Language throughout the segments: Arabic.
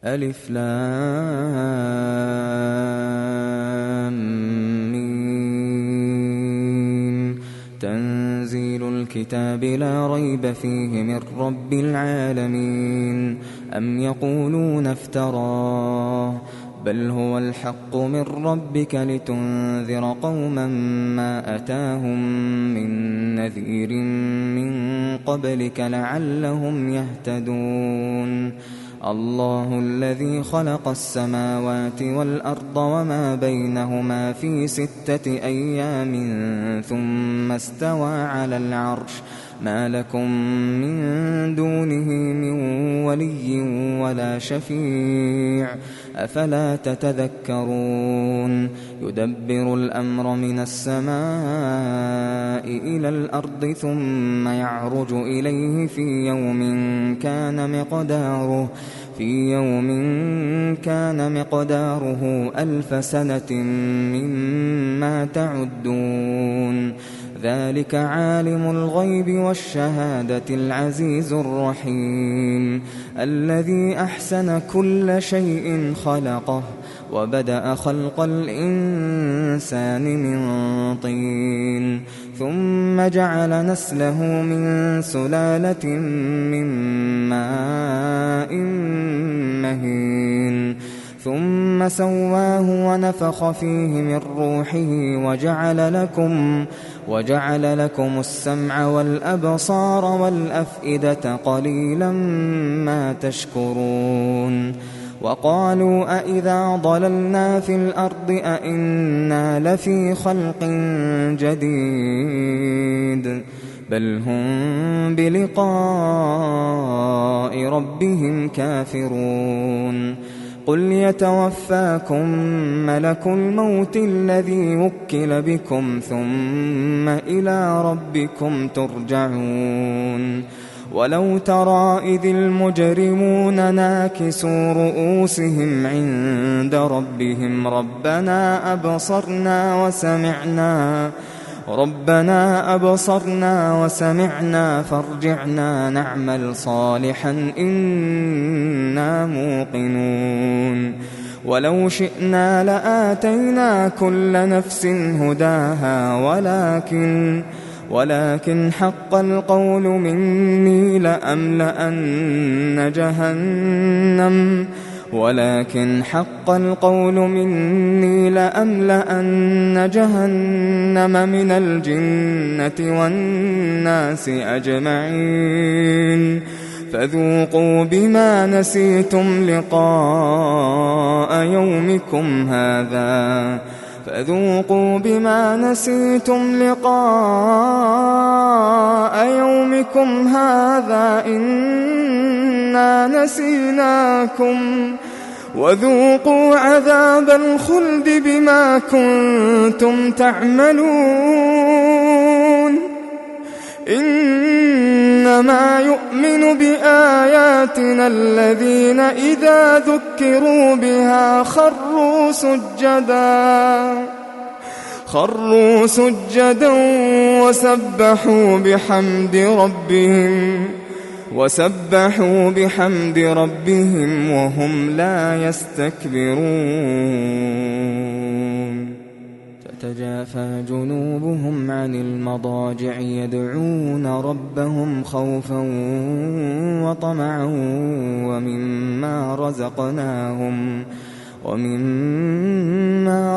ألف لام ميم. تنزيل الكتاب لا ريب فيه من رب العالمين. أم يقولون افتراه بل هو الحق من ربك لتنذر قوما ما أتاهم من نذير من قبلك لعلهم يهتدون. الله الذي خلق السماوات والأرض وما بينهما في 6 أيام ثم استوى على العرش. ما لكم من دونه من ولي ولا شفيع أفلا تتذكرون. يدبر الأمر من السماء إلى الأرض ثم يعرج إليه في يوم كان مقداره 1000 سنة مما تعدون. ذلك عالم الغيب والشهادة العزيز الرحيم الذي أحسن كل شيء خلقه وبدأ خلق الإنسان من طين ثم جعل نسله من سلالة من ماء مهين ثم سواه ونفخ فيه من روحه وجعل لكم السمع والأبصار والأفئدة قليلا ما تشكرون. وقالوا أإذا ضللنا في الأرض أإنا لفي خلق جديد بل هم بلقاء ربهم كافرون. قل يتوفاكم ملك الموت الذي وكل بكم ثم إلى ربكم ترجعون. ولو ترى إذ المجرمون ناكسوا رؤوسهم عند ربهم ربنا أبصرنا وسمعنا فارجعنا نعمل صالحا إنا موقنون. ولو شئنا لآتينا كل نفس هداها ولكن حق القول مني لأملأن جهنم من الجنة والناس أجمعين. فذوقوا بما نسيتم لقاء يومكم هذا إنا نسيناكم وذوقوا عذاب الخلد بما كنتم تعملون. إنما يؤمن بآياتنا الذين إذا ذكروا بها خروا سجدا وسبحوا بحمد ربهم وهم لا يستكبرون. تتجافى جنوبهم عن المضاجع يدعون ربهم خوفا وطمعا ومما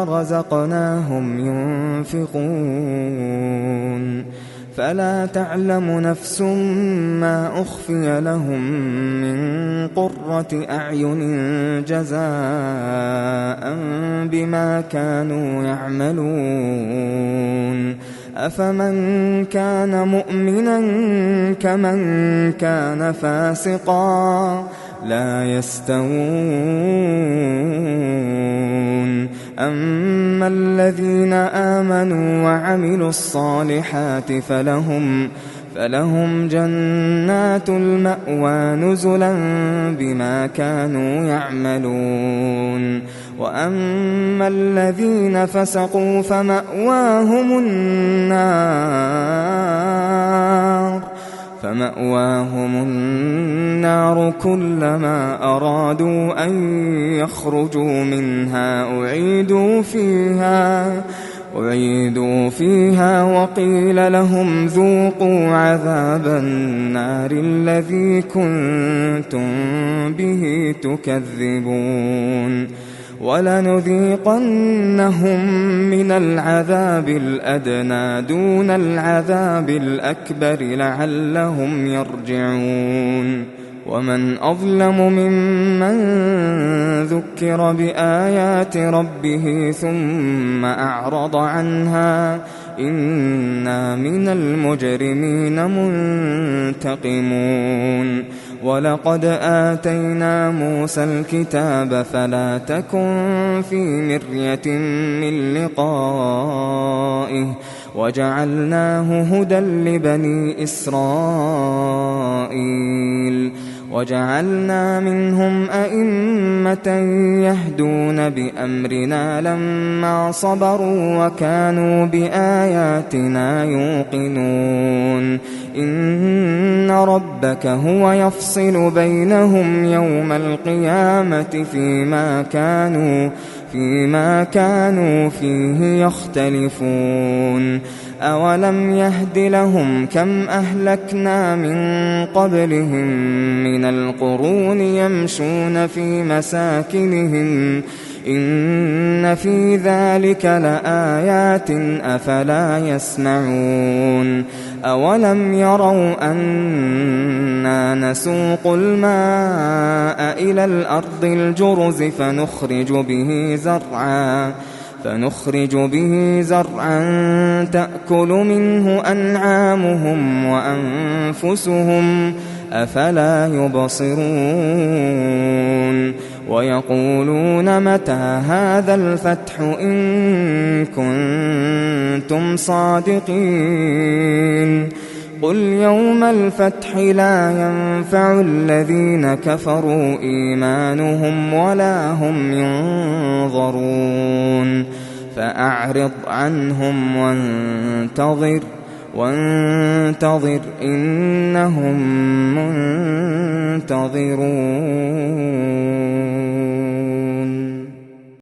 رزقناهم ينفقون. فلا تعلم نفس ما أخفي لهم من قرة أعين جزاء بما كانوا يعملون. أفمن كان مؤمنا كمن كان فاسقا لا يستوون. أما الذين آمنوا وعملوا الصالحات فلهم جنات المأوى نزلا بما كانوا يعملون. وأما الذين فسقوا فمأواهم النار فمأواهم النار كلما أرادوا أن يخرجوا منها أعيدوا فيها وقيل لهم ذوقوا عذاب النار الذي كنتم به تكذبون ولنذيقنهم من العذاب الأدنى دون العذاب الأكبر لعلهم يرجعون ومن أظلم ممن ذكر بآيات ربه ثم أعرض عنها إنا من المجرمين منتقمون ولقد آتينا موسى الكتاب فلا تكن في مرية من لقائه وجعلناه هدى لبني إسرائيل وجعلنا منهم أئمة يهدون بأمرنا لما صبروا وكانوا بآياتنا يوقنون إن ربك هو يفصل بينهم يوم القيامة فيما كانوا فيه يختلفون أولم يهد لهم كم أهلكنا من قبلهم من القرون يمشون في مساكنهم إن في ذلك لآيات أفلا يسمعون أولم يروا أننا نسوق الماء إلى الأرض الجرز فنخرج به زرعا تأكل منه أنعامهم وأنفسهم أفلا يبصرون ويقولون متى هذا الفتح إن كنتم صادقين قل يوم الفتح لا ينفع الذين كفروا إيمانهم ولا هم ينظرون فأعرض عنهم وانتظر إنهم منتظرون